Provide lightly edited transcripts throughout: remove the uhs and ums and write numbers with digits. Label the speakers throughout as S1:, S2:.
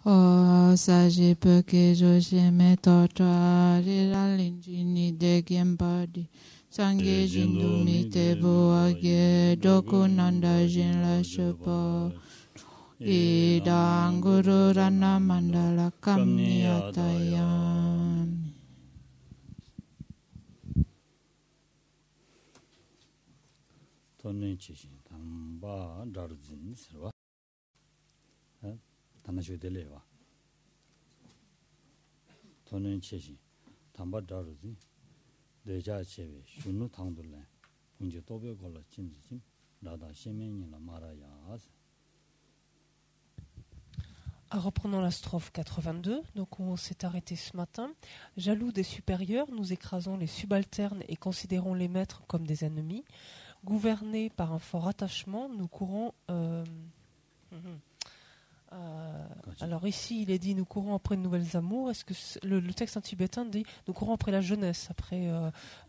S1: Saji peke joshime totra riralinjini degiembadi sange jindu mite buage doku nanda jinla shupo idang guru rana mandala kamniyatayami.
S2: Tonen chishi tamba darzin sirwa tanashu delewa tonen chishi tamba darzin deja cheve shunu tangdule punje tobe gola chimjim dada shemeni la marayas.
S3: Reprenons la strophe 82, donc on s'est arrêté ce matin. Jaloux des supérieurs, nous écrasons les subalternes et considérons les maîtres comme des ennemis. Gouvernés par un fort attachement, nous courons... alors ici, il est dit « nous courons après de nouvelles amours ». Est-ce que le texte en tibétain dit « nous courons après la jeunesse », après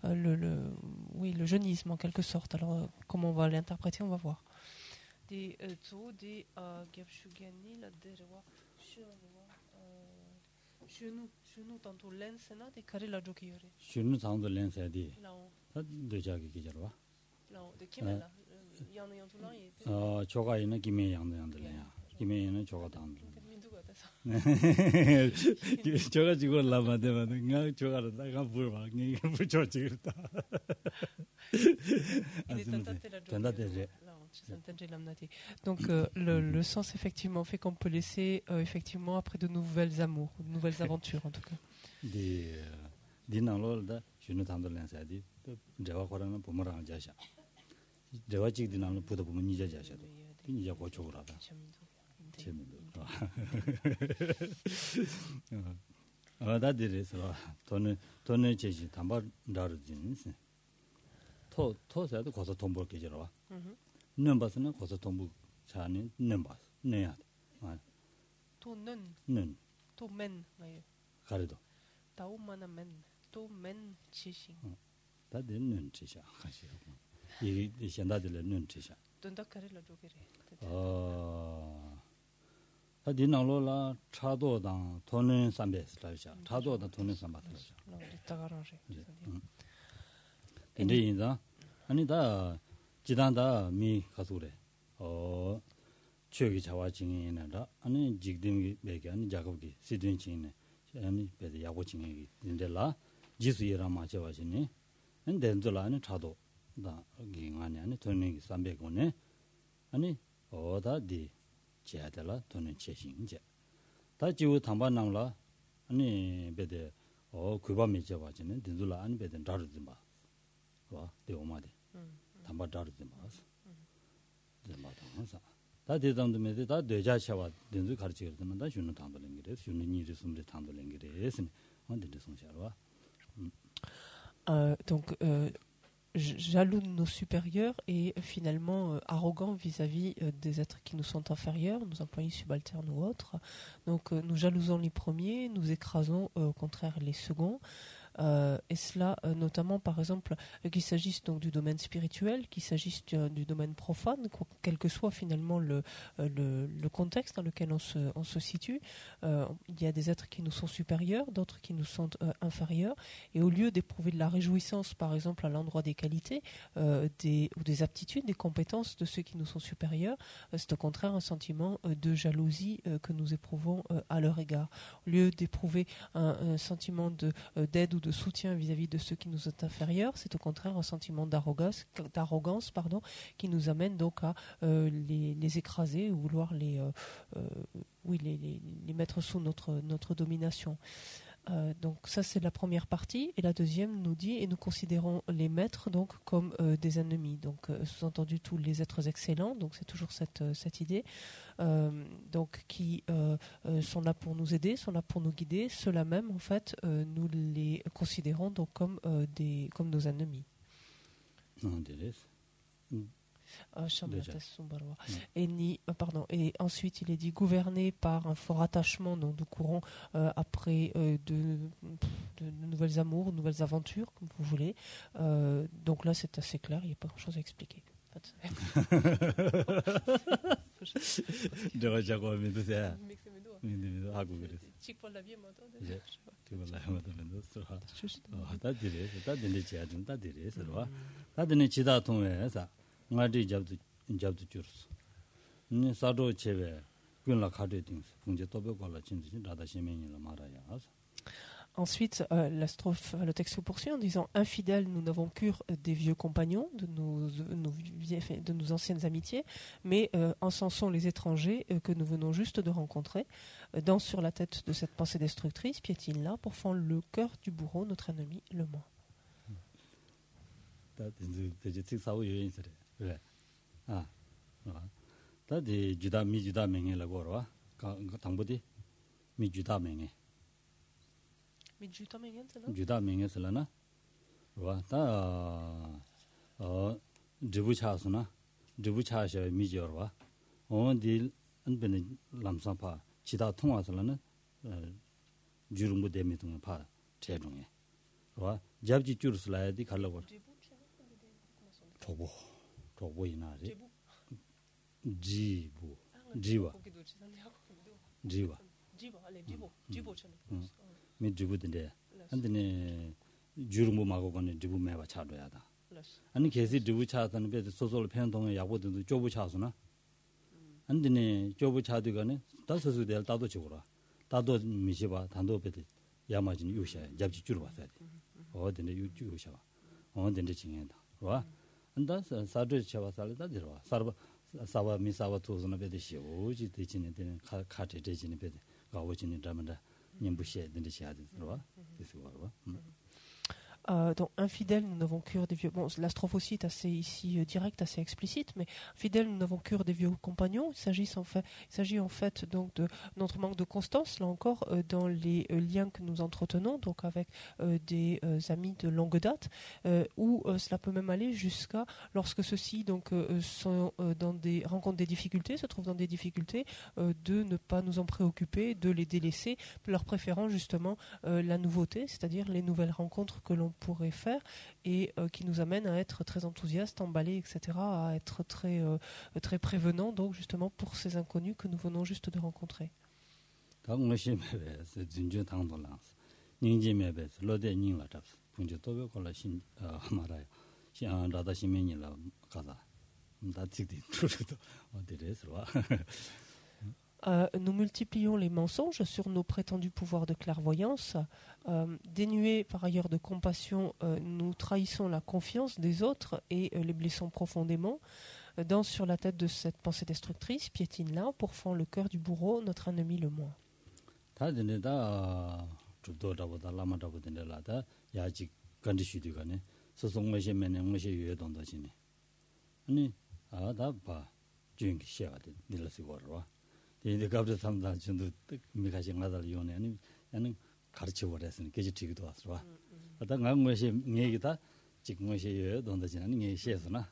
S3: le jeunisme en quelque sorte. Alors comment on va l'interpréter, on va voir.
S2: Shunu tangdu lensa di deja ki jarwa choga ina kime yangde le kime ina choga tangdu choga jigo lama de ma nga choga da ga burwa ngi bucho chirta
S3: donc le sens effectivement fait qu'on peut laisser effectivement après de nouvelles amours, de nouvelles aventures en tout cas.
S2: Dinalo da shunu tangdu lensa di dewa korana bumarang jasha dewa jig dinalo buda bumani jasha do ni ja go chogura da 재미도 다 들으서 돈을 제시 담바 다르진 토사도 거서 돈 벌게 저러 넘바스는 거서 돈 차는 넘바스 내야
S3: 돈은 돈men
S2: 가르도
S3: 다오만하면 돈men 지시
S2: 다 되는 지시 하시고 이 현다들은 지시
S3: 돈다 가르라 조게래
S2: 디나로라 차도당 돈은 300살이죠. 차도당 돈은 300살이죠. 근데 인자 아니다 지단다 미 가수래. 최기 자와징이나라 아니 직등이 매게 아니 작업기 시든징이네. 아니 배대 야고징이 인데라 지수이라 마셔와지니. 근데들라는 차도 다 기간이 아니 돈이 300원에 아니 어다디 제하달라 돈은 제신제 다 지우 담반남라 아니 베데 그밤에 잡아지는 din들라 아니 베데 다르지 마. 와 대오마데 담바 다르지 마. 대마다 항상 다 대담도메데 다 되자샤와 din들 가르치거든 다 주는 담돌랭기래 주는 일이 숨데 담돌랭기래 했으니 언데데 송샤와
S3: donc jaloux de nos supérieurs et finalement arrogant vis-à-vis des êtres qui nous sont inférieurs, nos employés subalternes ou autres. Donc nous jalousons les premiers, nous écrasons au contraire les seconds. Et cela notamment par exemple qu'il s'agisse donc du domaine spirituel, qu'il s'agisse du domaine profane, quel que soit finalement le contexte dans lequel on se situe, il y a des êtres qui nous sont supérieurs, d'autres qui nous sont inférieurs, et au lieu d'éprouver de la réjouissance par exemple à l'endroit des qualités ou des aptitudes, des compétences de ceux qui nous sont supérieurs, c'est au contraire un sentiment de jalousie que nous éprouvons à leur égard. Au lieu d'éprouver un sentiment d'aide ou de soutien vis-à-vis de ceux qui nous sont inférieurs, c'est au contraire un sentiment d'arrogance qui nous amène donc à les écraser ou vouloir les mettre sous notre domination. Donc ça c'est la première partie, et la deuxième nous dit et nous considérons les maîtres donc comme des ennemis, donc sous-entendu tous les êtres excellents, donc c'est toujours cette idée donc qui sont là pour nous aider, sont là pour nous guider, ceux-là même en fait nous les considérons donc comme nos ennemis. Et ensuite il est dit gouverné par un fort attachement, donc nous courons après de nouvelles amours, de nouvelles aventures comme vous voulez, donc là c'est assez clair, il n'y a pas grand chose à expliquer.
S2: 근데 하고 그랬어.
S3: Chic la vie maintenant.
S2: 예. 그걸라 하면은 서로 다 되래. 다 되는 지야 좀다 되래 서로. 다 되는 지다 통해서 나도 잡도 줄었어. 사도 제외 그걸라 가도 돼. 공제 또 배고라 진짜 나다 시민이라 말아야.
S3: Ensuite, le texte poursuit en disant infidèles, nous n'avons cure des vieux compagnons, de nos anciennes amitiés, mais encensons les étrangers que nous venons juste de rencontrer. Danse sur la tête de cette pensée destructrice, piétine là pour fendre le cœur du bourreau, notre ennemi, le moi.
S2: 주다 명예슬라나 와다 드부차스나 드부차셔 미저와 온딜 안베는 람사파 지다 통화슬라나 주름부 데미동 파 제동에 와 잡지 줄슬라야디 갈라고 조보이나리 지와 미 주부인데 안드네 주름부 마고 거는 주부 매바 차도야다 아니 계시 주부 차다는 배 소소를 편동에 야보도 조부 차수나 안드네 조부 차도가네 다서서 될 따도 지고라 따도 미시바 단도 배들 야마진 요샤 잡지 주로 봤어야 돼 어딘데 요샤 어딘데 징해다 와 안다 사드 차와 살다 들어와 사바 미사바 투즈나 배들 시오지 되지는 되는 카트 되지는 배들 가오지는 담다
S3: Donc infidèles, nous n'avons cure des vieux. Bon, la strophe aussi est assez ici directe, assez explicite, mais fidèles, nous n'avons cure des vieux compagnons. Il s'agit en fait donc de notre manque de constance, là encore, dans les liens que nous entretenons, donc avec des amis de longue date, où cela peut même aller jusqu'à lorsque ceux-ci donc sont rencontrent des difficultés, se trouvent dans des difficultés, de ne pas nous en préoccuper, de les délaisser, leur préférant justement la nouveauté, c'est-à-dire les nouvelles rencontres que l'on pourrait faire et qui nous amène à être très enthousiaste, emballé, etc., à être très, très prévenant, donc justement pour ces inconnus que nous venons juste de rencontrer. Nous multiplions les mensonges sur nos prétendus pouvoirs de clairvoyance. Dénués par ailleurs de compassion, nous trahissons la confiance des autres et les blessons profondément. Danse sur la tête de cette pensée destructrice, piétine là, pourfend le cœur du bourreau, notre ennemi le moins.
S2: 이제 갑자기 삼다 준도 미가시 나달 요네 아니 가르쳐 버렸으니 계지 되기도 왔어. 어떤 강무시 얘기다 지금 뭐시에 돈다지는 게 시에서나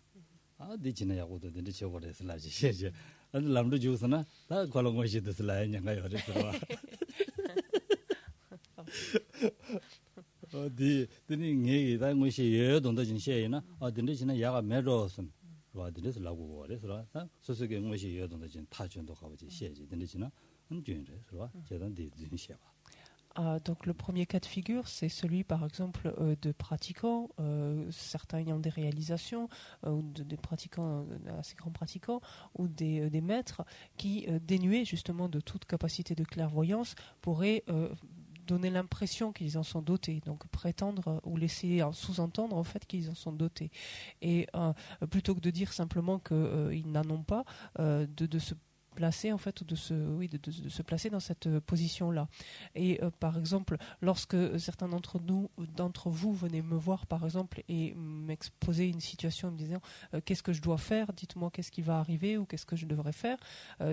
S2: 아 디지나야고도 된데 쳐 버렸을라지 시제. 아니 남도 주스나 다 걸은 것이 됐을라 냥가 요래서. 어디 드니 얘기다 뭐시에 돈다진 시에나 어딘데 지나 야가 매로선 와드레스 라고 그래서 소소게 뭐시 여던데 타전도 가보지 시에지 된지나 은준래서 제단 디진시야.
S3: Donc le premier cas de figure, c'est celui par exemple de pratiquants, certains ayant des réalisations, ou des pratiquants, assez grands pratiquants, ou des maîtres qui, dénués justement de toute capacité de clairvoyance, pourraient donner l'impression qu'ils en sont dotés, donc prétendre ou laisser sous-entendre en fait qu'ils en sont dotés. Et plutôt que de dire simplement qu'ils n'en ont pas, de se placer en fait, de se placer dans cette position-là. Et par exemple, lorsque certains d'entre vous venaient me voir par exemple et m'exposer une situation en me disant qu'est-ce que je dois faire, dites-moi qu'est-ce qui va arriver ou qu'est-ce que je devrais faire,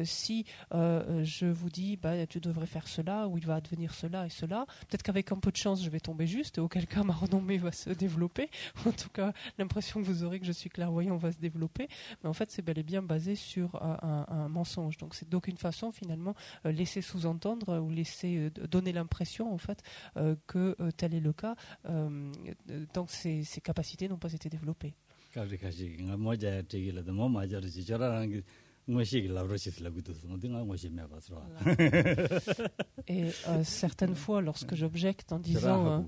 S3: si je vous dis tu devrais faire cela ou il va advenir cela et cela, peut-être qu'avec un peu de chance je vais tomber juste et auquel cas ma renommée va se développer, en tout cas l'impression que vous aurez que je suis clairvoyant va se développer, mais en fait c'est bel et bien basé sur un mensonge. Donc c'est d'aucune façon finalement laisser sous-entendre ou laisser donner l'impression en fait que tel est le cas tant que ces capacités n'ont pas été développées. Et certaines fois, lorsque j'objecte en disant...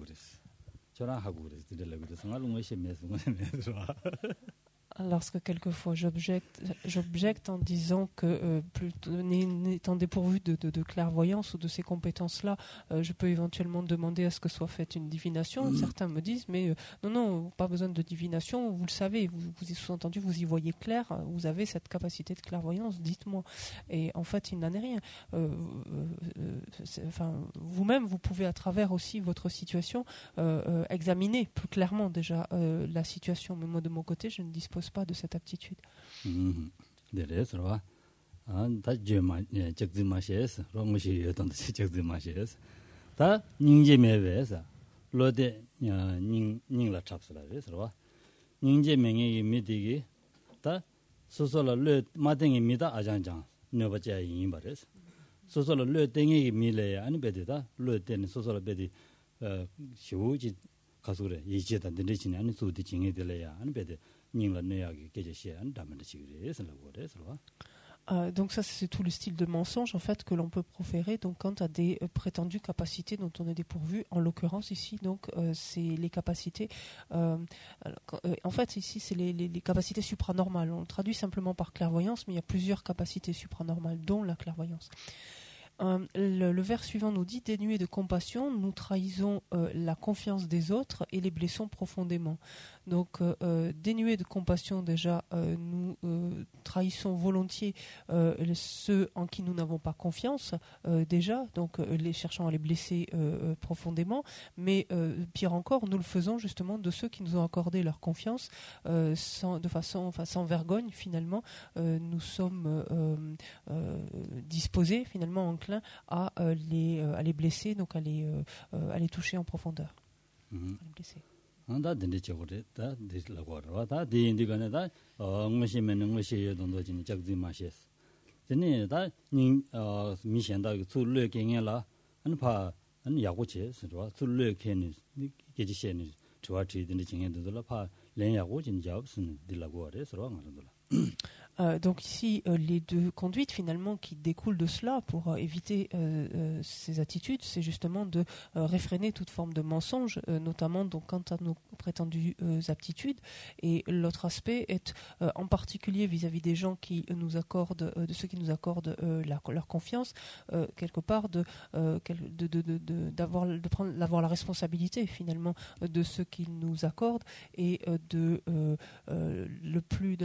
S3: Lorsque quelquefois j'objecte en disant que n'étant dépourvu de clairvoyance ou de ces compétences-là, je peux éventuellement demander à ce que soit faite une divination. Certains me disent, mais non, pas besoin de divination, vous le savez, vous sous-entendu, vous y voyez clair, vous avez cette capacité de clairvoyance, dites-moi. Et en fait, il n'en est rien. Vous-même, vous pouvez à travers aussi votre situation examiner plus clairement déjà la situation. Mais moi, de mon côté, je ne dispose pas de cette aptitude. Donc ça, c'est tout le style de mensonge en fait que l'on peut proférer donc quant à des prétendues capacités dont on est dépourvu. En l'occurrence ici, donc c'est les capacités. En fait, ici, c'est les capacités supranormales. On le traduit simplement par clairvoyance, mais il y a plusieurs capacités supranormales, dont la clairvoyance. Le vers suivant nous dit: dénués de compassion, nous trahissons la confiance des autres et les blessons profondément. Donc, dénués de compassion, déjà, nous trahissons volontiers ceux en qui nous n'avons pas confiance, déjà, donc les cherchant à les blesser profondément. Mais pire encore, nous le faisons justement de ceux qui nous ont accordé leur confiance, sans vergogne finalement. Nous sommes disposés finalement enclins à les blesser, donc à les toucher en profondeur. À les blesser. Donc ici, les deux conduites finalement qui découlent de cela pour éviter ces attitudes, c'est justement de réfréner toute forme de mensonge, notamment donc quant à nos prétendues aptitudes. Et l'autre aspect est en particulier vis-à-vis des gens qui nous accordent, de ceux qui nous accordent leur confiance, quelque part d'avoir la responsabilité finalement de ce qu'ils nous accordent et de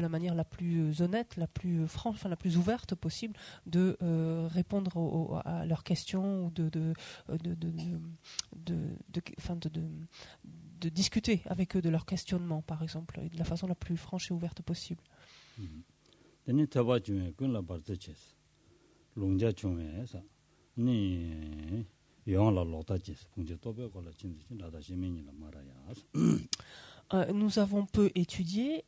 S3: la manière la plus honnête, la plus franche, la plus ouverte possible, de répondre à leurs questions ou de discuter avec eux de leurs questionnements, par exemple, et de la façon la plus franche et ouverte possible. Nous avons peu étudié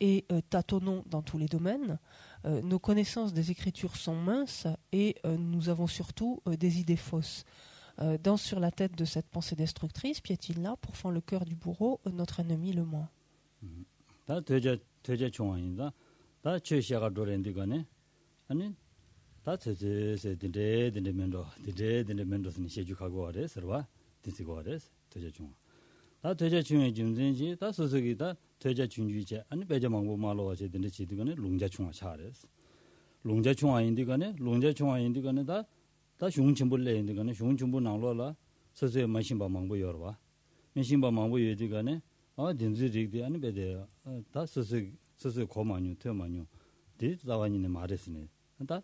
S3: et tâtonnons dans tous les domaines. Nos connaissances des Écritures sont minces et nous avons surtout des idées fausses. Dans sur la tête de cette pensée destructrice, piétine là pour fendre le cœur du bourreau, notre ennemi le moins.
S2: 다 되자 중에 짐든지 다 소속이 다 되자 중주제 아니 배자망고 말로 하지 된데 지드거네 롱자충아 차레스 롱자충아 인디거네 롱자충아 인디거네 다 흉침불래 인디거네 흉침불 나로라 서서에 마신바 망고 여러와 마신바 망고 여디거네 딘지릭디 아니 배대 다 서서 고만유 태만유 디 자완이네 말했으네 다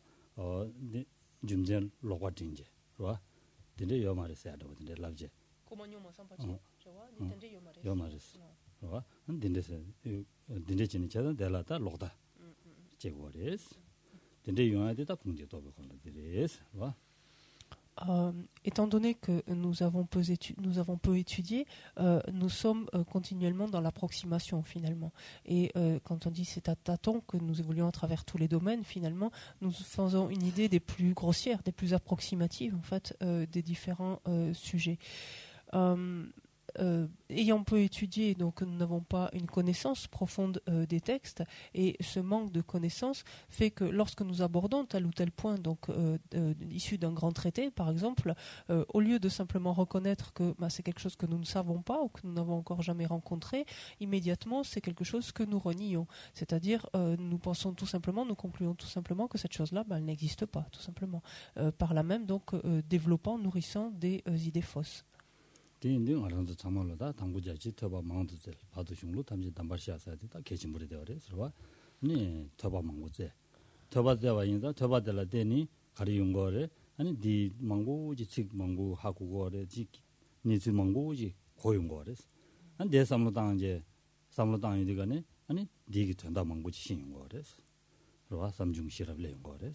S2: 짐전 로과진제 와 딘데 여 말했어야 돼 딘데 랍제 고만유만 삼파지 요마르스. 딘데지는 제가 될라다 로다. 제거레스. 딘데 용아데다 풍제도 버건데레스. 와.
S3: Étant donné que nous avons peu étudié, nous sommes continuellement dans l'approximation finalement. Et quand on dit c'est à tâtons que nous évoluons à travers tous les domaines, finalement, nous faisons une idée des plus grossières, des plus approximatives en fait, des différents sujets. ayant peu étudié, donc nous n'avons pas une connaissance profonde des textes, et ce manque de connaissance fait que lorsque nous abordons tel ou tel point, donc issu d'un grand traité, par exemple, au lieu de simplement reconnaître que c'est quelque chose que nous ne savons pas ou que nous n'avons encore jamais rencontré, immédiatement c'est quelque chose que nous renions. C'est-à-dire, nous pensons tout simplement, nous concluons tout simplement que cette chose-là, elle n'existe pas, tout simplement. Par là même, donc, développant, nourrissant des idées fausses.
S2: 인딩 알아서 참말로다 당부자지 터바 망도들 봐도 흉로 담지 담바시아사다 개침물이 되어서 네 터바 망고제 터바대와 인다 터바들라 되니 가리용 거래 아니 디 망고지 직 망고 하고 거래 지 니지 망고지 고용 거래 안 대삼로당 이제 삼로당 이거네 아니 디기 된다 망고지 신용 거래 그러와 삼중시럽 내용 거래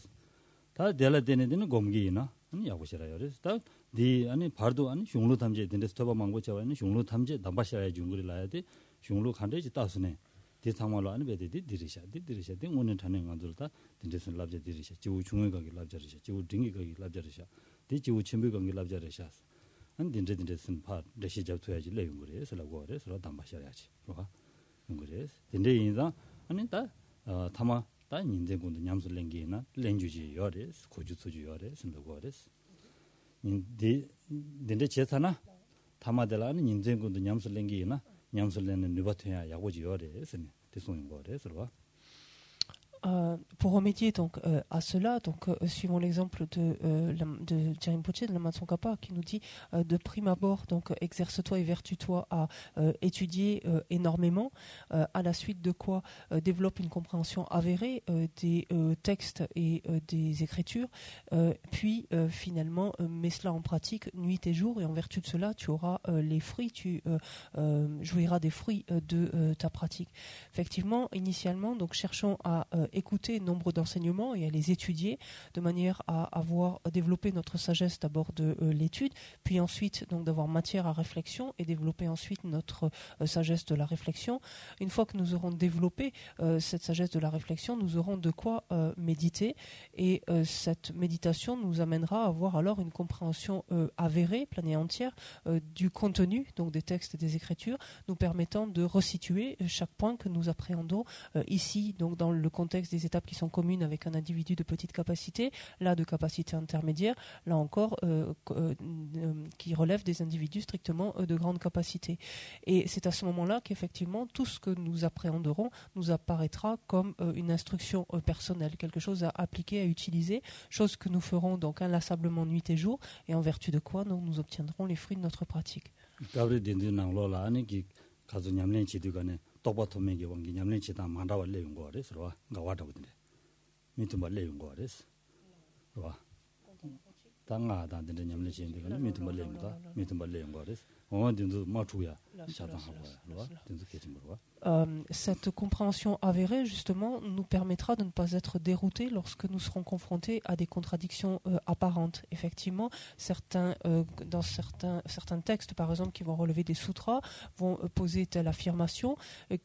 S2: 다 될라 되는 곰기나 아니 야고시라요 그래서 디 아니 바도 아니 흉로 탐제 된데서 터바 망고 자와는 흉로 탐제 남바시라야 중거리 라야데 흉로 칸데지 따스네 디 상말로 아니 베데디 디리샤 디 오늘 타는 간들다 된데서 랍제 디리샤 지우 중앙 가기 랍자리샤 지우 딩기 가기 랍자리샤 디 지우 침비 가기 랍자리샤 안 된데선 파 레시 잡토야지 레용 거래서 라고 그래서 담바시라야지 그러가 그래서 된데 인자 아니 다 타마 다 인제군도 냠술 랭기나 랭주지 요레스 고주소주 요레스 라고레스 인데 제타나 타마델라는 인제군도 냠술 랭기나 냠술 랭는 누바트야 야고지 요레스 대송인 거레스 봐
S3: Pour remédier donc à cela, donc suivons l'exemple de Thierry Potier de la Matsongkhapa qui nous dit de prime abord donc exerce-toi et vertue-toi à étudier énormément, à la suite de quoi développe une compréhension avérée des textes et des écritures, puis finalement mets cela en pratique nuit et jour, et en vertu de cela tu auras les fruits, tu jouiras des fruits de ta pratique. Effectivement, initialement, donc cherchons à écouter nombre d'enseignements et à les étudier de manière à avoir développé notre sagesse d'abord de l'étude, puis ensuite donc d'avoir matière à réflexion et développer ensuite notre sagesse de la réflexion. Une fois que nous aurons développé cette sagesse de la réflexion, nous aurons de quoi méditer, et cette méditation nous amènera à avoir alors une compréhension avérée, pleine et entière du contenu donc des textes et des écritures, nous permettant de resituer chaque point que nous appréhendons ici donc dans le contexte des étapes qui sont communes avec un individu de petite capacité, là de capacité intermédiaire, là encore qui relève des individus strictement de grande capacité. Et c'est à ce moment-là qu'effectivement tout ce que nous appréhenderons nous apparaîtra comme une instruction personnelle, quelque chose à appliquer, à utiliser, chose que nous ferons donc inlassablement nuit et jour, et en vertu de quoi nous obtiendrons les fruits de notre pratique.
S2: 똑바토메게 원기 냠렌치다 만다와 레용 거레스 와 가와다거든요. 미투마 레용 거레스 와 당아다 된데 냠렌치인데 그 미투마 레용다 미투마 레용 거레스 어딘도 마투야 샤다하고 와 된도 계신 거 와.
S3: Cette compréhension avérée, justement, nous permettra de ne pas être déroutés lorsque nous serons confrontés à des contradictions apparentes. Effectivement, dans certains textes, par exemple, qui vont relever des sutras, vont poser telle affirmation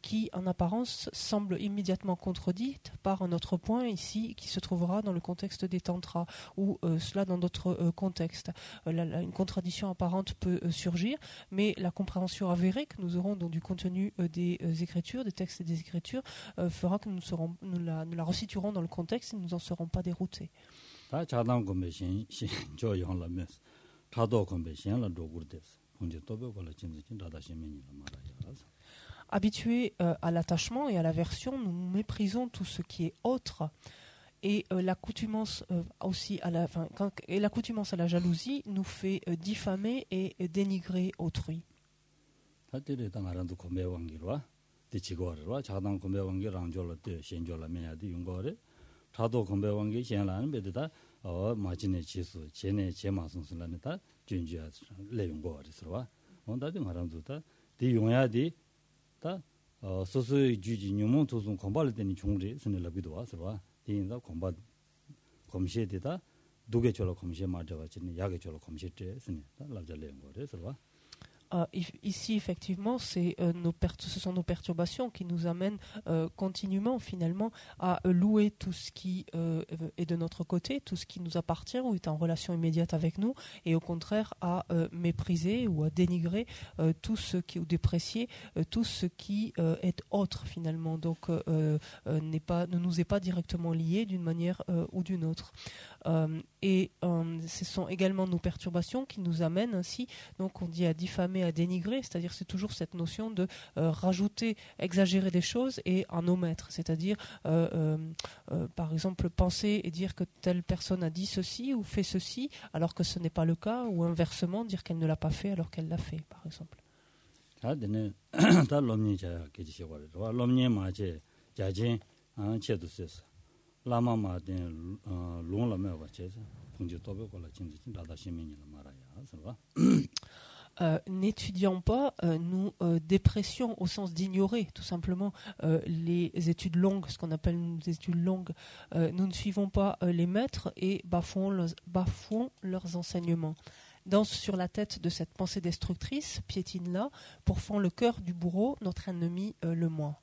S3: qui, en apparence, semble immédiatement contredite par un autre point ici qui se trouvera dans le contexte des tantras ou cela dans d'autres contextes. Une contradiction apparente peut surgir, mais la compréhension avérée que nous aurons donc du contenu des écritures, des textes et des écritures fera que nous la resituerons dans le contexte et nous n'en serons pas déroutés. Habitués à l'attachement et à l'aversion, nous méprisons tout ce qui est autre. Et l'accoutumance aussi l'accoutumance à la jalousie nous fait diffamer et dénigrer autrui.
S2: 디치고르와 자당 공배원기 랑졸때 신졸라면야디 용거래 자도 공배원기 현라는 베드다 마진의 지수 제네 제마선선라는다 준주야 레용거리스와 온다디 말함도다 디 용야디 다 소소의 주지 뇽몬 도송 공발을 때니 종리 선을라비도 와서와 디인다 공바 검시에다 두개 졸로 검시에 맞아가지고 야게 졸로 검시때 선다 랍자 레용거리스와
S3: Ici, effectivement, ce sont nos perturbations qui nous amènent continuellement, finalement, à louer tout ce qui est de notre côté, tout ce qui nous appartient ou est en relation immédiate avec nous, et au contraire à mépriser ou à dénigrer ou déprécier tout ce qui est autre, finalement, donc ne nous est pas directement lié d'une manière ou d'une autre. Ce sont également nos perturbations qui nous amènent ainsi, donc on dit à diffamer, à dénigrer, c'est-à-dire c'est toujours cette notion de rajouter, exagérer des choses et en omettre, c'est-à-dire par exemple penser et dire que telle personne a dit ceci ou fait ceci alors que ce n'est pas le cas, ou inversement dire qu'elle ne l'a pas fait alors qu'elle l'a fait, par exemple. N'étudiant pas, nous déprécions au sens d'ignorer tout simplement les études longues, ce qu'on appelle des études longues. Nous ne suivons pas les maîtres et bafouons leurs enseignements. Danse sur la tête de cette pensée destructrice, piétine-la, pourfend le cœur du bourreau, notre ennemi le moi.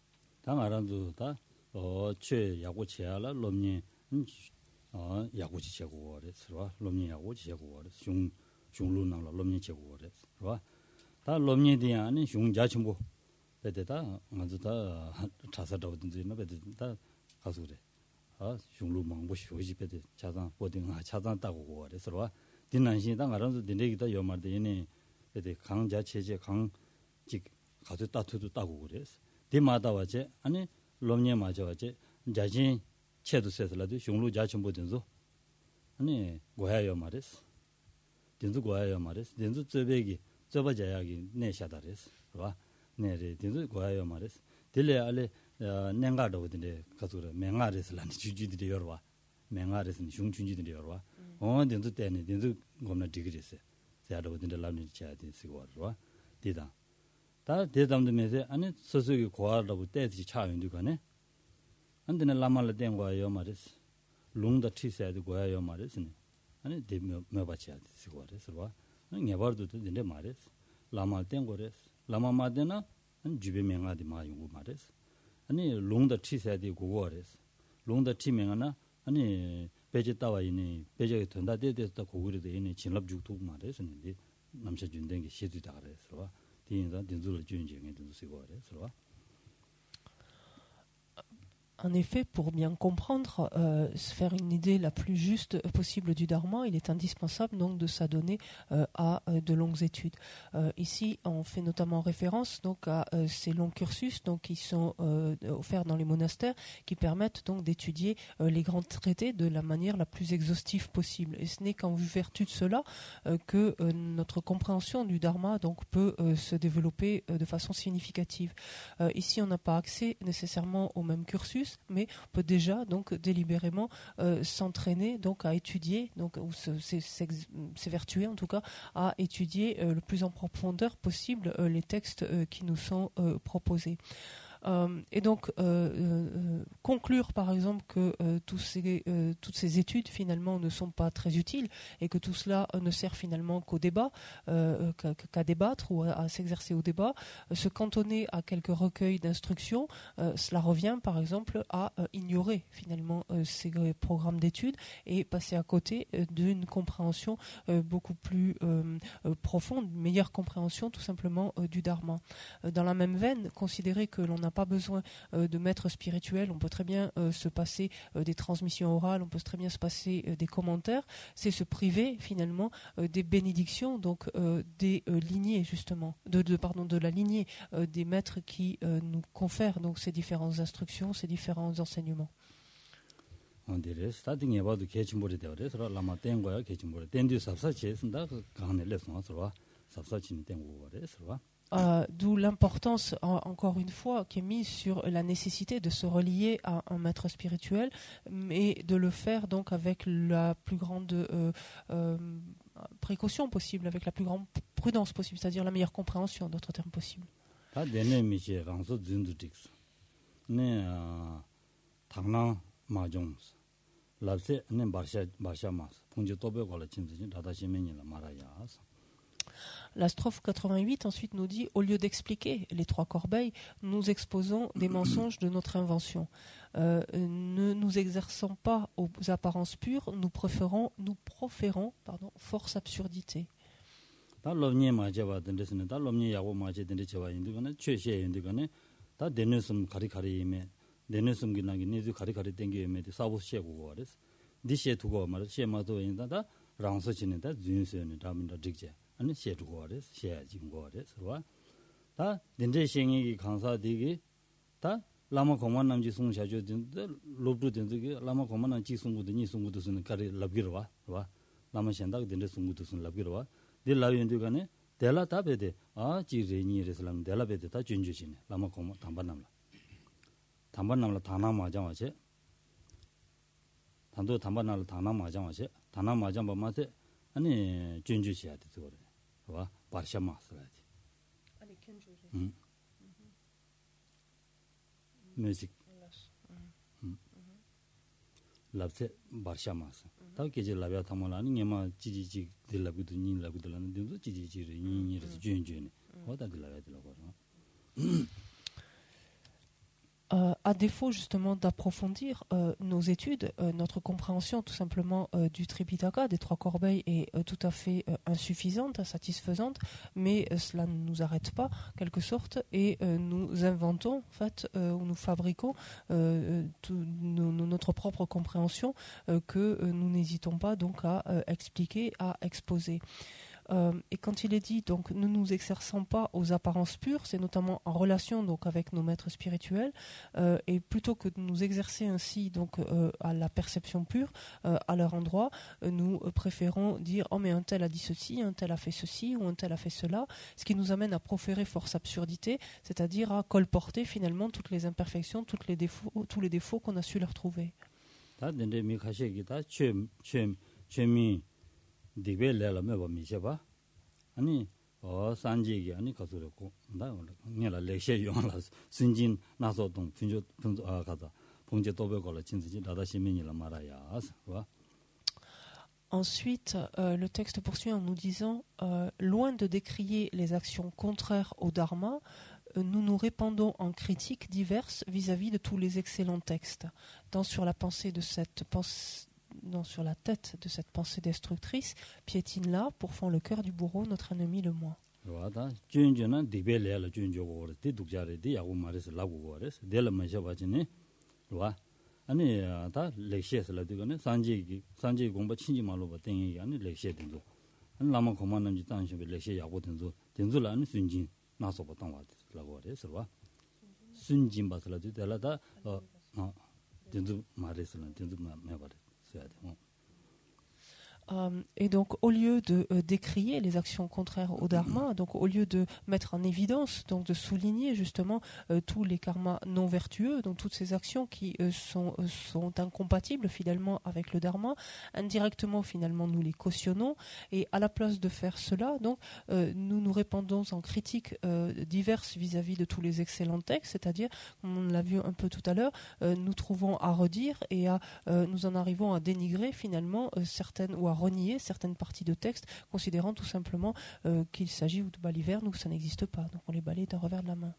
S3: En effet, pour bien comprendre, se faire une idée la plus juste possible du Dharma, il est indispensable donc de s'adonner à de longues études. Ici, on fait notamment référence donc à ces longs cursus donc qui sont offerts dans les monastères, qui permettent donc d'étudier les grands traités de la manière la plus exhaustive possible. Et ce n'est qu'en vertu de cela que notre compréhension du Dharma donc peut se développer de façon significative. Ici, on n'a pas accès nécessairement au même cursus, mais on peut déjà donc délibérément s'entraîner donc à étudier, donc ou s'évertuer en tout cas à étudier le plus en profondeur possible les textes qui nous sont proposés. Et donc conclure par exemple que toutes ces études finalement ne sont pas très utiles et que tout cela ne sert finalement qu'au débat, qu'à débattre ou à s'exercer au débat, se cantonner à quelques recueils d'instructions, cela revient par exemple à ignorer finalement ces programmes d'études et passer à côté d'une compréhension beaucoup plus profonde, une meilleure compréhension tout simplement du Dharma. Dans la même veine, considérer que l'on n'a pas besoin de maîtres spirituels, on peut très bien se passer des transmissions orales, on peut très bien se passer des commentaires, c'est se priver finalement des bénédictions, donc des lignées justement, de la lignée des maîtres qui nous confèrent donc ces différentes instructions, ces différents enseignements.
S2: On dirait starting about the ketchumori de sera la matin goya ketchumori tendu sapsa chesnda gane leçon sera sapsa chin tengu ore sera.
S3: D'où l'importance, encore une fois, qui est mise sur la nécessité de se relier à un maître spirituel, mais de le faire donc avec la plus grande précaution possible, avec la plus grande prudence possible, c'est-à-dire la meilleure compréhension d'autres termes possibles. La strophe 88 ensuite nous dit, au lieu d'expliquer les trois corbeilles, nous exposons des mensonges de notre invention. Ne nous exerçons pas aux apparences pures, nous proférons force absurdité.
S2: 다 럼니 마제바 된데스네 다 럼니 야고 마제 된데 제와 인도가네 최셰 인도가네 다 데네스음 가리가리메 데네스음 기나기 니즈 가리가리 땡기메 사부시에고 거레스 디시에 두고 말 시에마도 인다다 랑서치는다 준스네 다민다 직제 아니 시에 두고 거레스 시에 지금 거레스 다 된데 생이 강사디기 다 라마 고만 남지 송샤죠 된데 로브도 된데 라마 고만 남지 송구도 니 송구도 쓰는 가리 랍기르와 와 라마 현다 된데 송구도 쓰는 랍기르와 딜 라위엔드가네 델라 타베데 아 지레니 레슬람 델라 베데 다 준주시네 라마 고마 담반남라 다나 마장와체 단도 담반날 다나 마장와체 다나 마장 바마테 아니 준주시야 돼 그거래 봐 바샤마스라지
S3: 아니 켄조제
S2: 뮤직 랍세 바샤마스 다 계제 라비아 타모라니 녜마 지지지 딜라비도 닌라비도라는 데도 지지지를 닌이라서 준준네 어다 딜라비도라고
S3: À défaut justement d'approfondir nos études, notre compréhension tout simplement du Tripitaka, des trois corbeilles, est tout à fait insuffisante, insatisfaisante, mais cela ne nous arrête pas, en quelque sorte, et nous inventons, en fait, ou nous fabriquons notre propre compréhension que nous n'hésitons pas donc à expliquer, à exposer. Et quand il est dit donc ne nous exerçons pas aux apparences pures, c'est notamment en relation donc avec nos maîtres spirituels, et plutôt que de nous exercer ainsi donc à la perception pure à leur endroit, nous préférons dire oh mais un tel a dit ceci, un tel a fait ceci ou un tel a fait cela, ce qui nous amène à proférer force absurdité, c'est-à-dire à colporter finalement toutes les imperfections, tous les défauts qu'on a su leur trouver.
S2: 디벨레라 메바 미셔봐 아니 산지기 아니 가서고 나 내가 렉셔 용라 순진 나서동 분조 가다 봉제 도배걸라 진지지 나다 시민이라 말아야 봐.
S3: Ensuite, le texte poursuit en nous disant loin de décrier les actions contraires au dharma, nous nous répandons en critiques diverses vis-à-vis de tous les excellents textes. Tant sur la sur la tête de cette pensée destructrice, piétine là, pourfend le cœur du bourreau, notre ennemi le moins. Et donc, au lieu de décrier les actions contraires au dharma, donc au lieu de mettre en évidence, donc de souligner justement tous les karmas non vertueux, donc toutes ces actions qui sont incompatibles finalement avec le dharma, indirectement finalement nous les cautionnons, et à la place de faire cela, donc nous nous répandons en critiques diverses vis-à-vis de tous les excellents textes, c'est-à-dire, comme on l'a vu un peu tout à l'heure, nous trouvons à redire et nous en arrivons à dénigrer finalement certaines ou à renier certaines parties de texte, considérant tout simplement qu'il s'agit de balivernes ou que ça n'existe pas. Donc on les balaye d'un revers de la main.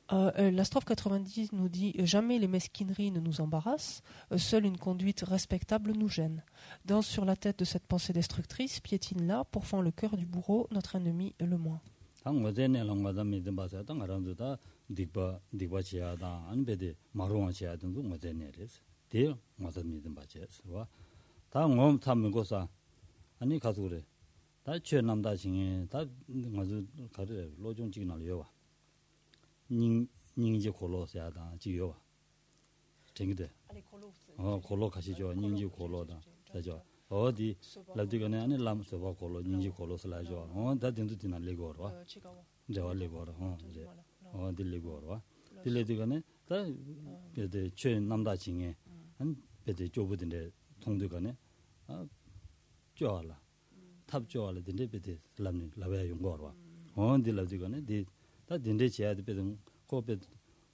S3: La strophe 90 nous dit « Jamais les mesquineries ne nous embarrassent, seule une conduite respectable nous gêne. Danse sur la tête de cette pensée destructrice, piétine là, pourfend le cœur du bourreau, notre ennemi le moins. »
S2: 닝지 콜로스야다 지요 쟁이데 콜로 가시죠 닝지 콜로다 자죠 어디 라디가네 아니 람서바 콜로 닝지 콜로스라죠 다든도 디나 레고로 저와 레고로 딜레고로 딜레디가네 다 베데 최 남다 징에 한 베데 좁은데 통도가네 쪼알라 탑 쪼알라 딘데 베데 람니 라베 용거로 딜라디가네 디 다 딘데 지야데 베든 코베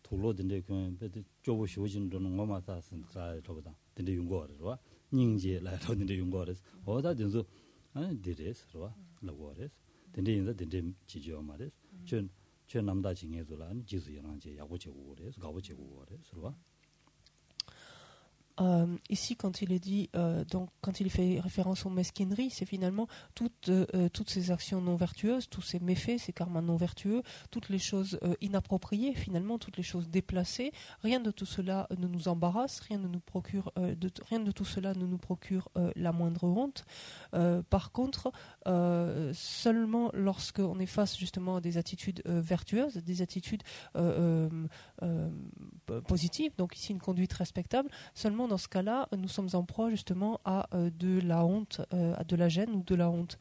S2: 돌로 딘데 그 베드 쪼보 쇼진도는 뭐마다 쓴다 저보다 딘데 용거를 닝지 라이로 딘데 용거를 어다 딘소 아니 디레스로 라고레스 딘데 인자 딘데 지죠 말레스 전 남다 징해도란 지수연한제 야고제고 그래서 가보제고 그래서
S3: Ici, quand il est dit, donc, quand il fait référence aux mesquineries, c'est finalement toutes ces actions non vertueuses, tous ces méfaits, ces karmas non vertueux, toutes les choses inappropriées, finalement, toutes les choses déplacées. Rien de tout cela ne nous embarrasse, rien de tout cela ne nous procure la moindre honte. Par contre, seulement lorsqu'on est face justement à des attitudes vertueuses, des attitudes positives, donc ici une conduite respectable, seulement dans ce cas-là, nous sommes en proie justement à de la honte, à de la gêne ou de la honte.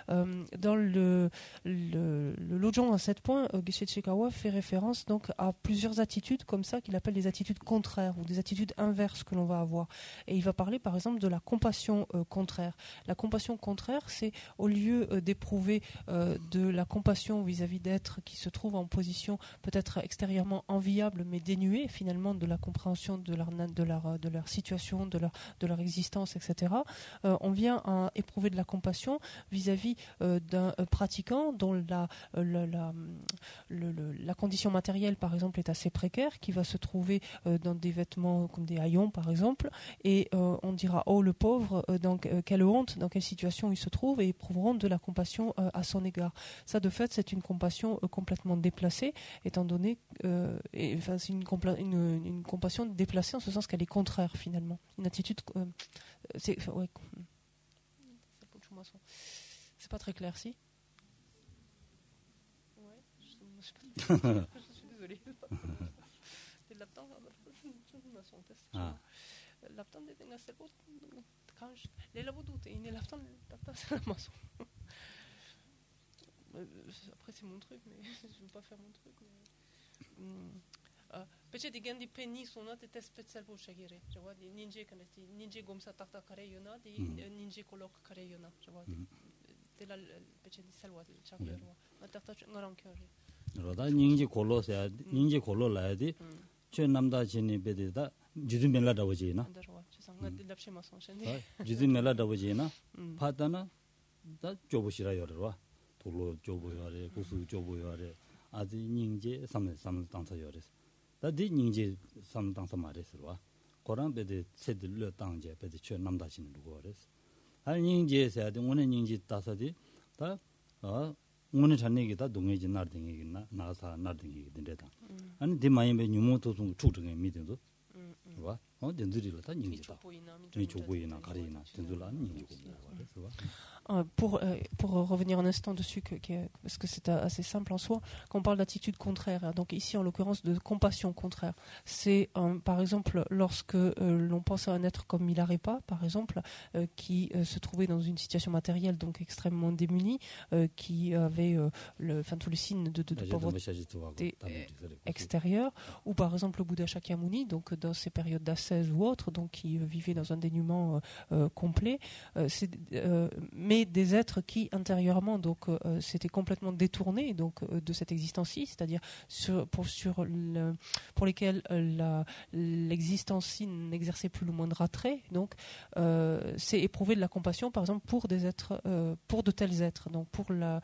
S3: Dans le Lojong à 7 points, Geshe Chikawa fait référence donc à plusieurs attitudes comme ça qu'il appelle des attitudes contraires ou des attitudes inverses que l'on va avoir. Et il va parler par exemple de la compassion contraire. La compassion contraire, c'est au lieu d'éprouver de la compassion vis-à-vis d'êtres qui se trouvent en position peut-être extérieurement enviable mais dénués finalement de la compréhension de leur situation, de leur existence, etc. On vient à éprouver de la compassion vis-à-vis d'un pratiquant dont la condition matérielle, par exemple, est assez précaire, qui va se trouver dans des vêtements comme des haillons, par exemple, et on dira « Oh, le pauvre, quelle honte, dans quelle situation il se trouve ?» et éprouveront de la compassion à son égard. Ça, de fait, c'est une compassion complètement déplacée, étant donné... c'est une compassion déplacée en ce sens qu'elle est contraire, finalement. Une attitude... c'est pas très clair, si? Ouais, je suis désolée. Après, c'est mon truc, mais je veux pas faire mon truc. Peut-être des gens qui penny sont là, des spécial pour chaque année. Tu vois, des ninjas quand des ninjas comme ça, takta carré yona, des ninjas colloque carré yona. Tu vois, des là peut-être des salwa, des chaque année. Mais takta ngarang carré.
S2: 로다 닝지 골로서 닝지 골로 라야디 저 남다 진이 베데다 주든 멜라다 보지나 주든 멜라다 보지나 파다나 다 조보시라 여러와 돌로 조보여래 고수 조보여래 아디 닝지 삼 당사 여래서 다디 닝지 삼 당사 말해서와 고란 베데 세들려 당제 베데 저 남다 진이 누구래서 아니 닝지에서 하든 오늘 닝지 따서디 다 오늘 잔내기다 동해지 나르딩이나 나사 나르딩이 된대다. 아니 디마이메 뉴모토 좀 추정에 믿어도. 와. 된들이라 다 닝지다. 이 조보이나 가리나 된들라 닝지고 그래서
S3: Pour revenir un instant dessus, parce que c'est assez simple en soi, quand on parle d'attitude contraire, donc ici en l'occurrence de compassion contraire, c'est par exemple lorsque l'on pense à un être comme Milarepa, par exemple, qui se trouvait dans une situation matérielle donc extrêmement démunie, qui avait tous les signes de pauvreté extérieure, ou par exemple le Bouddha Shakyamuni, donc dans ces périodes d'ascèse ou autres, donc qui vivait dans un dénuement complet, mais des êtres qui intérieurement donc s'étaient complètement détournés donc de cette existence-ci, c'est-à-dire pour lesquels l'existence-ci n'exerçait plus le moindre attrait, donc c'est éprouver de la compassion par exemple pour des êtres, pour de tels êtres, donc pour la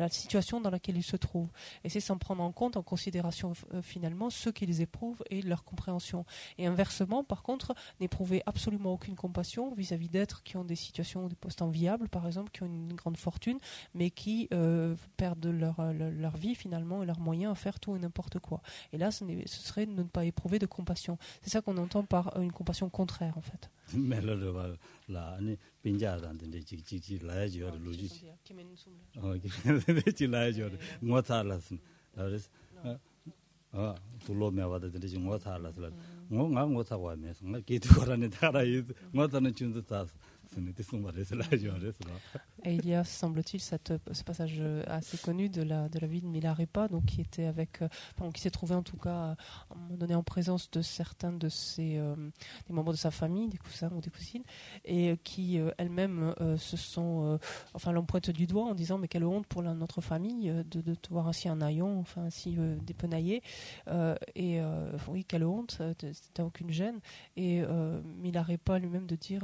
S3: situation dans laquelle ils se trouvent, et c'est sans prendre en compte en considération finalement ceux qui les éprouvent et leur compréhension. Et inversement, par contre, n'éprouver absolument aucune compassion vis-à-vis d'êtres qui ont des situations, des postes enviables par exemple, qui ont une grande fortune, mais qui perdent leur vie finalement et leurs moyens à faire tout et n'importe quoi. Et là, ce serait de ne pas éprouver de compassion. C'est ça qu'on entend par une compassion contraire, en fait.
S2: ce n'était son mari, c'est là, je reste là.
S3: Et il y a, semble-t-il, ce passage assez connu de la vie de Milarepa, donc qui était qui s'est trouvé en tout cas à un moment donné en présence de certains de des membres de sa famille, des cousins ou des cousines, et qui elles-mêmes l'en pointent du doigt en disant mais quelle honte pour notre famille de te voir ainsi un haillon, enfin ainsi dépenaillé, oui, quelle honte, t'as aucune gêne. Et Milarepa lui-même de dire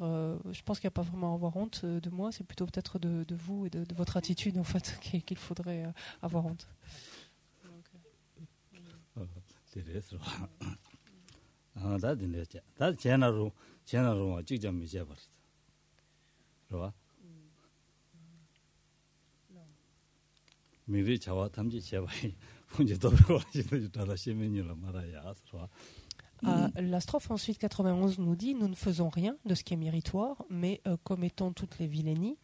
S3: je pense qu'il n'y a pas vraiment à avoir honte de moi, c'est plutôt peut-être de vous et de votre attitude en fait qu'il faudrait avoir honte.
S2: C'est ah da dinle da 제나로 직접 미제 버렸어. 그러와? 미리 자와 탐지 제바이 혼자 더블 와지도 다다 시민이라 말아야 그러와.
S3: La strophe ensuite 91 nous dit nous ne faisons rien de ce qui est méritoire, mais commettons toutes les vilainies.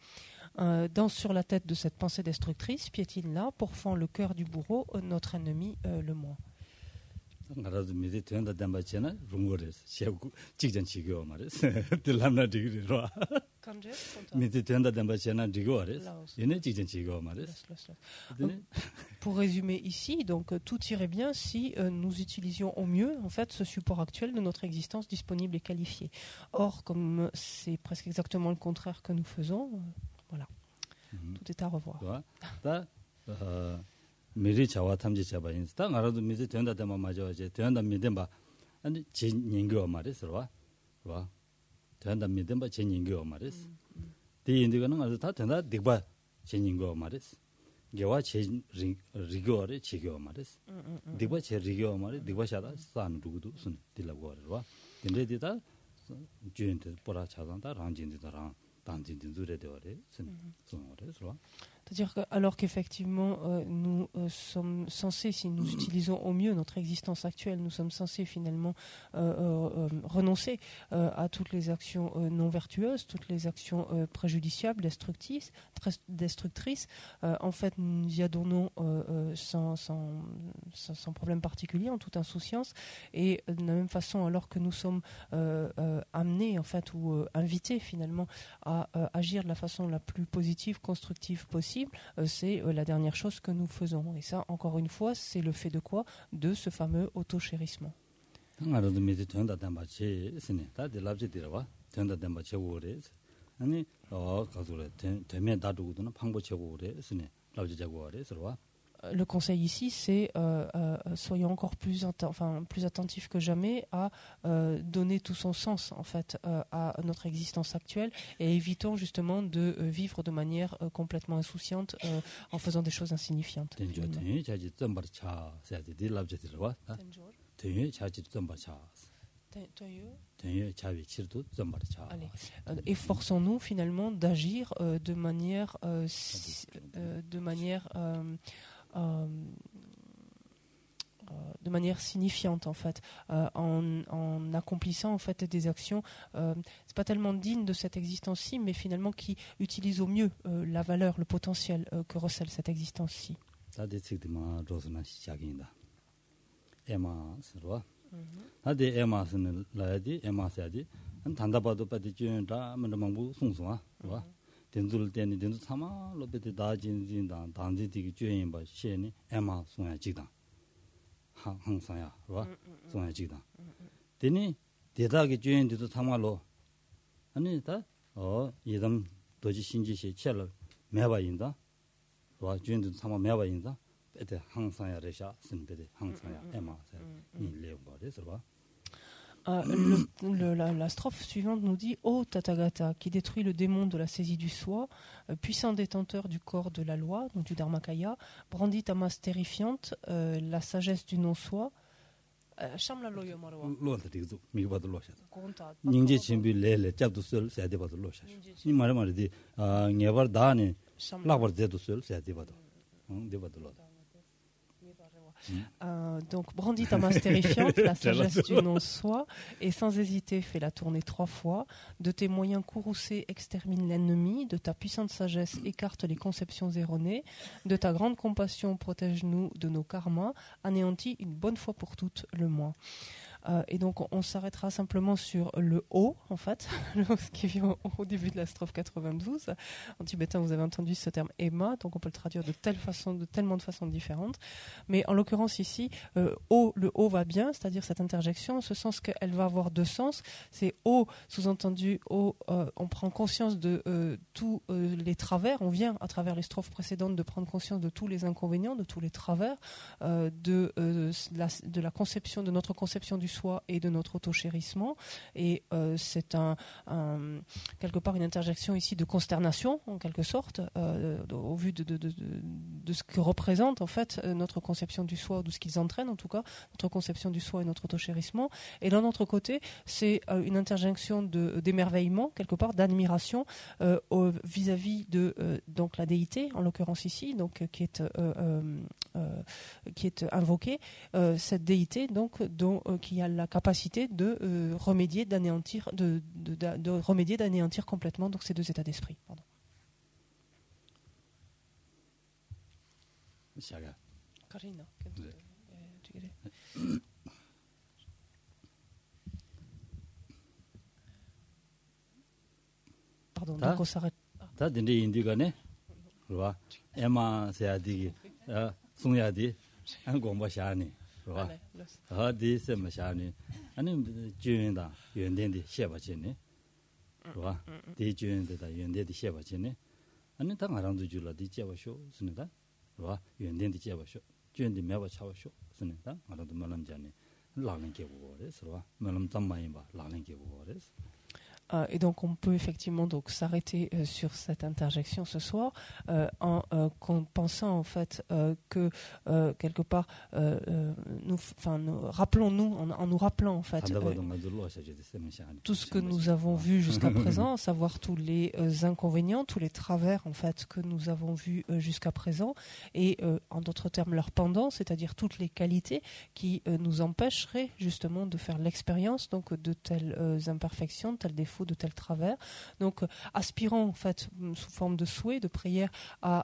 S3: Danse sur la tête de cette pensée destructrice, piétine là, pourfend le cœur du bourreau, notre ennemi le moi.
S2: 나라도 미리 된다 담바체나 롱거레스 셰고 직전 지겨 말이스 들람나 디기로 미리 된다 담바체나 디고레스 얘네 직전 지겨 말이스.
S3: Pour résumer ici, donc tout irait bien si nous utilisions au mieux en fait ce support actuel de notre existence disponible et qualifié. Or, comme c'est presque exactement le contraire que nous faisons, voilà, tout est à revoir.
S2: 미리 자와 탐지 잡아 인스타 나라도 미리 된다 담아 맞아 이제 된다 믿음 봐 아니 진인거 말이서 와 된다 믿음 봐 진인거 말이스 디인디가는 아주 다 된다 딕바 진인거 말이스 개와 제 리고를 지겨 말이스 딕바 제 리고 말이 딕바 샤다 산 두고도 순 딜라고 와 근데디다 주인들 보라 차단다 랑진디다랑 단진디들에 되어래 순 손으로
S3: C'est-à-dire que, alors qu'effectivement, nous sommes censés, si nous utilisons au mieux notre existence actuelle, nous sommes censés finalement renoncer à toutes les actions non vertueuses, toutes les actions préjudiciables, destructrices. En fait, nous y adonnons sans problème particulier, en toute insouciance. Et de la même façon, alors que nous sommes amenés, en fait, ou invités finalement à agir de la façon la plus positive, constructive possible, c'est la dernière chose que nous faisons. Et ça, encore une fois, c'est le fait de quoi? De ce fameux auto-chérissement. Le conseil ici, c'est soyons encore plus attentifs que jamais à donner tout son sens en fait à notre existence actuelle et évitons justement de vivre de manière complètement insouciante en faisant des choses insignifiantes. Allez, efforçons-nous finalement d'agir de manière signifiante en fait, en accomplissant en fait des actions. C'est pas tellement digne de cette existence-ci, mais finalement qui utilisent au mieux la valeur, le potentiel que recèle cette existence-ci.
S2: 나데 에마스는 라야디 에마스야디 한 단다바도 빠디 쥐다 만망부 송송아 와 된줄 때니 된줄 사마 로베데 다진진다 단지디기 쥐인 바 시에니 에마 송야 지다 항상야 와 송야 지다 되니 대다기 쥐인디도 사마로 아니 다 이담 도지 신지시 첼로 매바인다 와 쥐인디도 사마 매바인다
S3: La strophe suivante nous dit Ô Tathagata, qui détruit le démon de la saisie du soi, puissant détenteur du corps de la loi, donc du Dharmakaya, brandit ta masse terrifiante, la sagesse du non-soi. Donc brandis ta masse terrifiante, la sagesse du non-soi, et sans hésiter fais la tourner 3 fois. De tes moyens courroucés extermine l'ennemi, de ta puissante sagesse écarte les conceptions erronées, de ta grande compassion protège-nous de nos karmas, anéantis une bonne fois pour toutes le moi. Et donc on s'arrêtera simplement sur le O, en fait, ce qui vient au début de la strophe 92. En tibétain, vous avez entendu ce terme Ema, donc on peut le traduire de tellement de façons différentes. Mais en l'occurrence ici, le O va bien, c'est-à-dire cette interjection, en ce sens qu'elle va avoir deux sens. C'est O, sous-entendu, O, on prend conscience de tous les travers, on vient à travers les strophes précédentes de prendre conscience de tous les inconvénients, de tous les travers, de la conception, de notre conception du soi et de notre autochérissement. Et c'est quelque part une interjection ici de consternation, en quelque sorte, au vu de ce que représente en fait notre conception du soi, ou de ce qu'ils entraînent en tout cas, notre conception du soi et notre autochérissement. Et d'un autre côté, c'est une interjection d'émerveillement, quelque part, d'admiration vis-à-vis de donc la déité, en l'occurrence ici, donc qui est invoquée, cette déité donc qui a la capacité de remédier, d'anéantir, de remédier, d'anéantir complètement donc ces deux états d'esprit. Pardon. Karina, pardon, donc on s'arrête.
S2: 다 딘데 인디가네. 그봐. 에마 세야디. 송야디. 안 공부샤니. 그봐. 디 세마샤니. 아니 주인다. 연된디 셰바치네. 그봐. 디 주인데다 연된디 셰바치네. 아니 당하랑도 줄라디 째바쇼 스는다. 그봐. 연된디 째바쇼. 주인디 매바 차바쇼 스는다. 알아도 말람자네. 라는게 보고레스. 그봐. 말람 담마이 봐. 라는게 보고레스.
S3: Et donc on peut effectivement donc s'arrêter sur cette interjection ce soir en pensant en fait que quelque part rappelons-nous en nous rappelant en fait tout ce que nous avons vu jusqu'à présent, à savoir tous les inconvénients, tous les travers en fait que nous avons vus jusqu'à présent, et en d'autres termes leur pendant, c'est-à-dire toutes les qualités qui nous empêcheraient justement de faire l'expérience donc de telles imperfections, tels défauts, de tels travers. Donc aspirant en fait sous forme de souhait, de prière à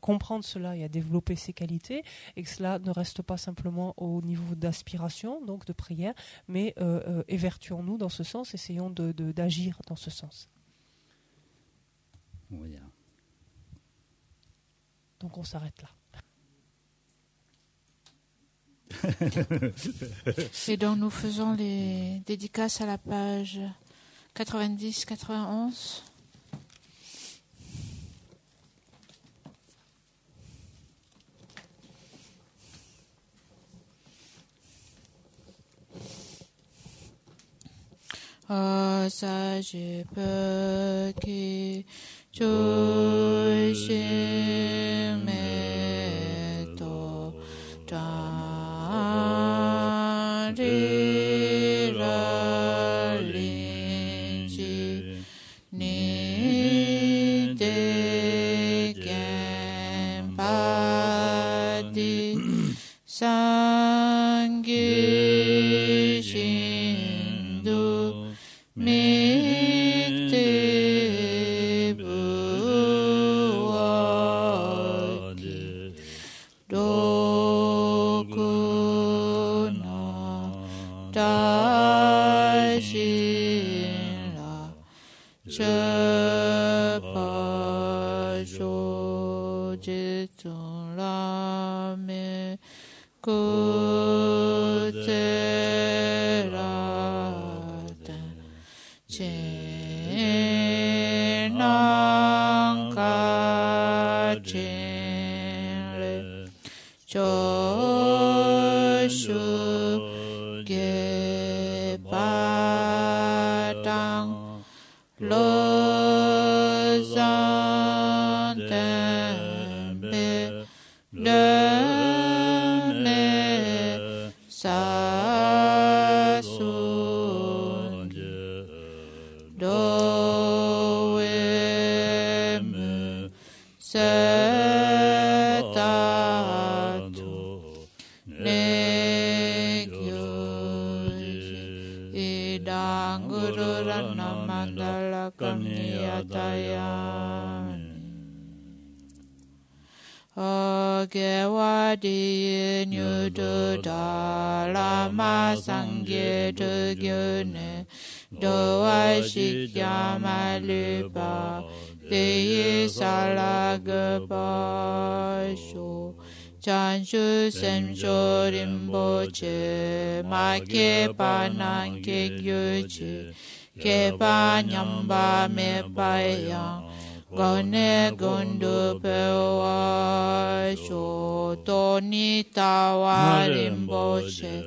S3: comprendre cela et à développer ces qualités, et que cela ne reste pas simplement au niveau d'aspiration, donc de prière, mais évertuons-nous dans ce sens, essayons d'agir dans ce sens.
S2: Oui.
S3: Donc on s'arrête là.
S1: Et donc nous faisons les dédicaces à la page 90-91. 사지법기 조심해 또 자리라 린지 니데겐 바디 상기신도 믹대부와기 도구나 다시라 제파쇼지ቱ라메 구테라다 진랑가진레 조슈게바당 로잔템베 르메 사순 도웨무 세타도 내교지 이당구르란나 만달라 감니야다야 Soge Wadi Nyudu Lama Sangye Dugyune Doa Shikyama Lupa Deyi Salagaba Sho Chanshu Semsho Rinpoche Ma Kepa Nanke Gyuchi Kepa Nyamba Me Payang Gone Gundu Pewa Sho Toni Tawa Rinpoche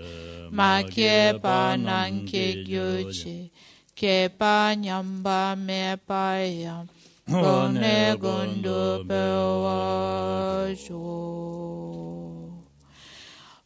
S1: Ma Kepa Nanke Gyuchi Kepa Nyamba Me Payang Gone Gundu Pewa Sho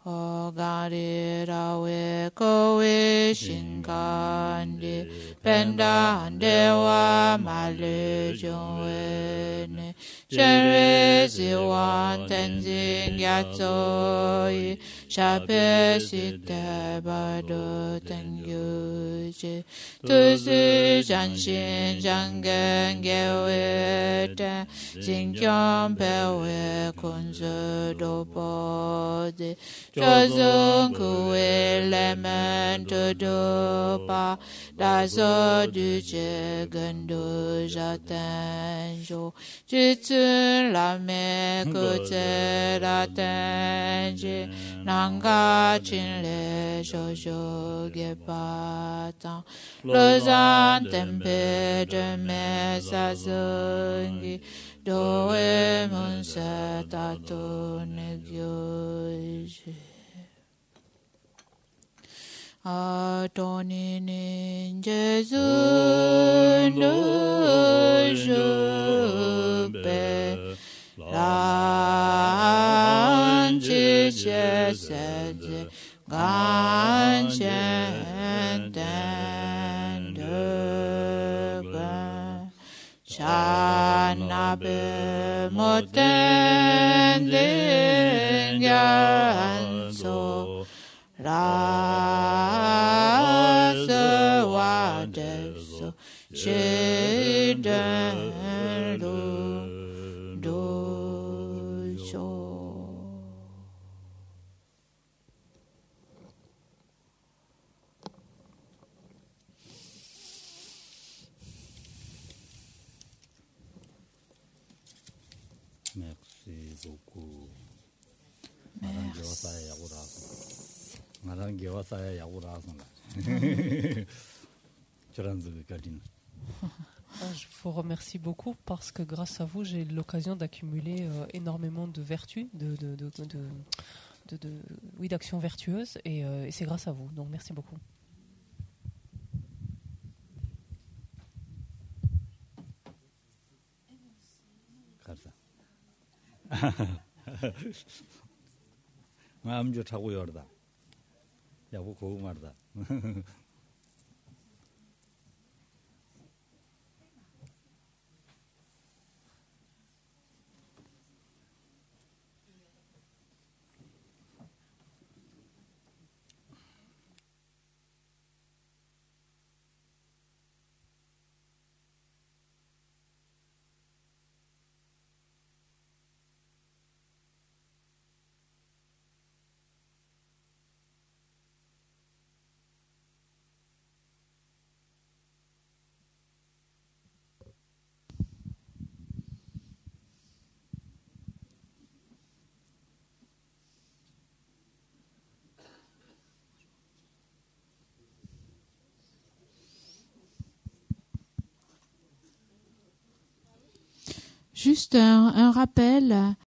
S1: Ogari Rawe Kowe Shinkandi Penda Dewa Male Jongwene Shere Ziwan Tenzing Yatsoi Shape Site Bado Tengyuji Tusi Janshin Jangen Gewete Zinkyom Pewe Kunzu Dobode Chozun Kuwe Lemen Tudupa Dazo Duje Gendu Jatenjo Jitsun Lame Kutse Ratenji Nanga Chinle Jojo Gepatan Lozan Tempe de Mesa Zungi Doe Munse Tato Negyoji Atoni Ninjezu Nujupe Lanchi Chesed Ganchen Tendugan Chanabe Moten Dinganso Rasa Wadeso Shiden Dojo
S2: Merci beaucoup. Madame Gyosaya Yagurasan. Madame Gyosaya Yagurasan.
S3: Je vous remercie beaucoup parce que grâce à vous, j'ai eu l'occasion d'accumuler énormément de vertus, oui, d'actions vertueuses, et c'est grâce à vous. Donc merci beaucoup.
S2: 마음주 타고 열다. 야구 고구 말다.
S1: Juste un rappel,